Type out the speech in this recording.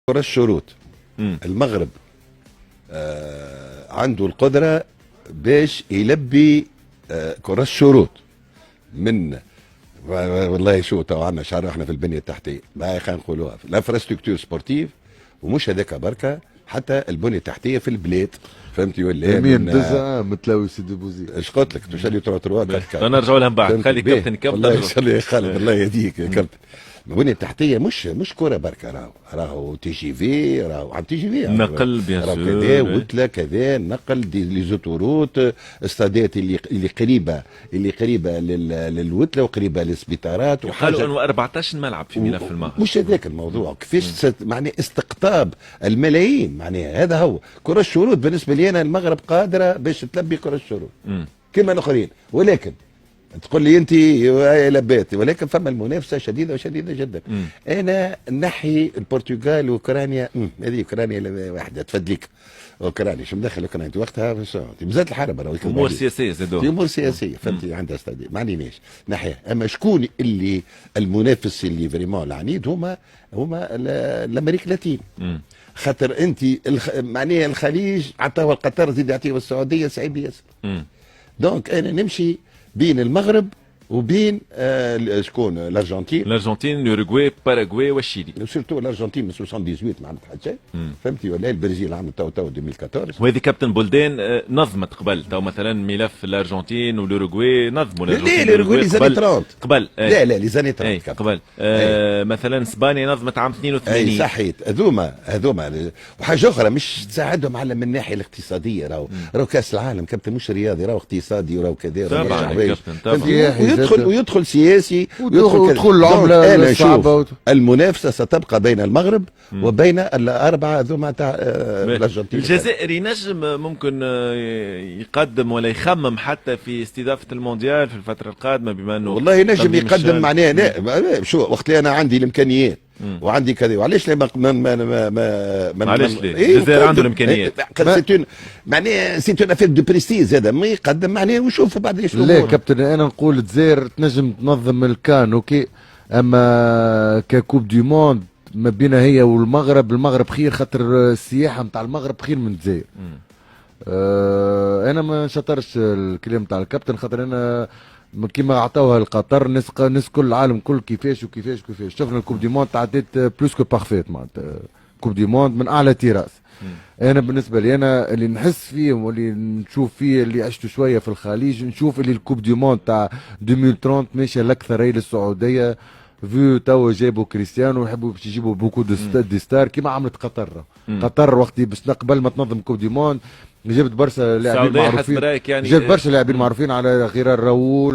الشروط. المغرب عنده القدرة باش يلبي كرة الشروط من والله شو تو عندنا شعر احنا في البنية التحتية ما خلينا نقولوها الانفراستركتور سبورتيف، ومش هذاك بركة حتى البنية التحتية في البلاد، فهمتي ولا؟ من دزا متلاوي سيدي بوزيد اش قلت لك تشالي تروا نرجعوا لهم بعد. خلي كابتن الله يخلي خالد الله يهديك يا كابتن. البنية التحتية مش كرة بركة، راهو تي جي في، راهو عم تي جي في نقل بيان سور كذا وتله كذا نقل دي لي زوتوروت استادات اللي قريبة للوتله وقريبة للسبيطارات. وقالوا انه 14 ملعب في ملف المغرب. مش هذاك الموضوع كيفاش معناه استقطاب الملايين، معناه هذا هو كرة الشروط. بالنسبة لي انا المغرب قادرة باش تلبي كرة الشروط كما الاخرين، ولكن تقول لي انت لبيت، ولكن فما المنافسه شديده وشديده جدا. انا نحي البرتغال واوكرانيا، هذه اوكرانيا واحده تفدليك اوكرانيا شو مدخل اوكرانيا وقتها بزاد الحرب امور سياسيه زادوها، امور سياسيه فهمتي عندها استادي ما عليناش نحيها. اما شكون اللي المنافس اللي فريمون العنيد هما الامريك اللاتين. خاطر انت معناها الخليج عطاوها القطر زيد يعطيوها السعوديه صعيب ياسر. دونك انا نمشي بين المغرب وبين شكون الارجنتين، الاوروغواي، باراغواي والشيلي. سورتو الارجنتين من 78 ما عملت حتى شيء، فهمتي ولا؟ البرازيل عملت تو 2014. وهذه كابتن بلدان نظمت قبل تو مثلا ملف الارجنتين والاوروغواي نظموا. لا الاوروغواي لي زاني 30 قبل لا لي زاني 30 قبل مثلا اسبانيا نظمت عام 82. اي صحيت. هذوما وحاجه اخرى مش تساعدهم على من الناحيه الاقتصاديه. راهو كاس العالم كابتن مش رياضي، راهو اقتصادي وراهو كذا طبعا كابتن ويدخل سياسي ويدخل العمله الصعبه. المنافسه ستبقى بين المغرب وبين الاربعه ذوما تاع الارجنتين. الجزائر ينجم ممكن يقدم ولا يخمم حتى في استضافه المونديال في الفتره القادمه، بما انه والله ينجم يقدم معناه. لا شو وقت اللي انا عندي الامكانيات وعندي كذا، وعلاش لا معلش ليه؟ الجزائر عنده الامكانيات. معناها سي اون افير دو بريستيز هذا ما يقدم معناه وشوفوا بعد ايش. لا كابتن انا نقول الجزائر تنجم تنظم الكان اوكي، اما ككوب دي موند ما بينها هي والمغرب، المغرب خير خاطر السياحه نتاع المغرب خير من الجزائر. انا ما شطرش الكلام نتاع الكابتن خاطر انا كيما عطاوها لقطر الناس كل العالم كل كيفاش شفنا الكوب دي موند تعديت بلوس كو بارفيت معناتها كوب دي موند من اعلى تيراس. انا بالنسبه لي انا اللي نحس فيه واللي نشوف فيه اللي عشت شويه في الخليج، نشوف اللي الكوب دي موند تاع 2030 ماشيه الاكثر هي للسعوديه. فيو تو جابوا كريستيانو ويحبوا باش يجيبوا بوكو دي ستار كيما عملت قطر. قطر وقت باش قبل ما تنظم كوب دي موند جبت برشا لاعبين معروفين، يعني جبت برشا لاعبين معروفين على غرار راؤول